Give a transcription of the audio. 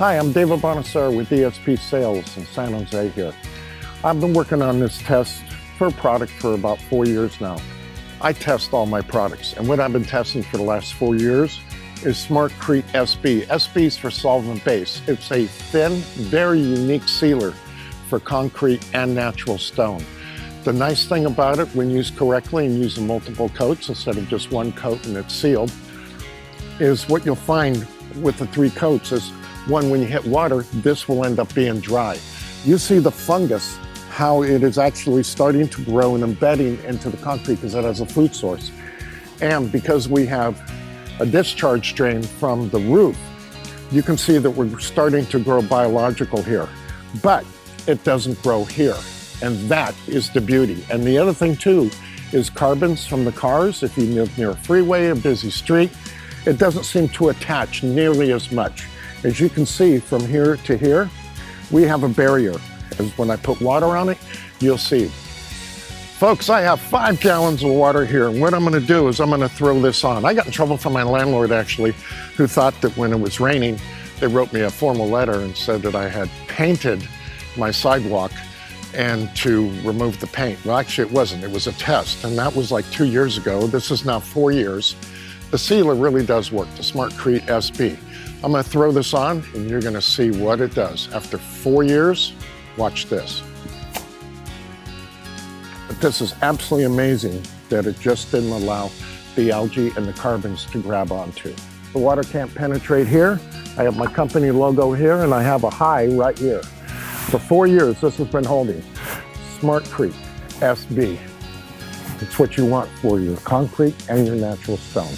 Hi, I'm David Bonasera with ESP Sales in San Jose here. I've been working on this test for a product for about 4 years now. I test all my products, and what I've been testing for the last 4 years is SmartKrete SB. SB is for solvent base. It's a thin, very unique sealer for concrete and natural stone. The nice thing about it, when used correctly and using multiple coats instead of just one coat and it's sealed, is what you'll find with the 3 coats is, one, when you hit water, this will end up being dry. You see the fungus, how it is actually starting to grow and embedding into the concrete because it has a food source. And because we have a discharge drain from the roof, you can see that we're starting to grow biological here, but it doesn't grow here. And that is the beauty. And the other thing too is carbons from the cars. If you live near a freeway, a busy street, it doesn't seem to attach nearly as much. As you can see from here to here, we have a barrier. As when I put water on it, you'll see. Folks, I have 5 gallons of water here, and what I'm gonna do is I'm gonna throw this on. I got in trouble from my landlord actually, who thought that when it was raining, they wrote me a formal letter and said that I had painted my sidewalk and to remove the paint. Well, actually it wasn't, it was a test, and that was like 2 years ago. This is now 4 years. The sealer really does work, the SmartKrete SB. I'm gonna throw this on and you're gonna see what it does. After 4 years, watch this. But this is absolutely amazing that it just didn't allow the algae and the carbons to grab onto. The water can't penetrate here. I have my company logo here and I have a high right here. For 4 years, this has been holding. SmartKrete SB. It's what you want for your concrete and your natural stone.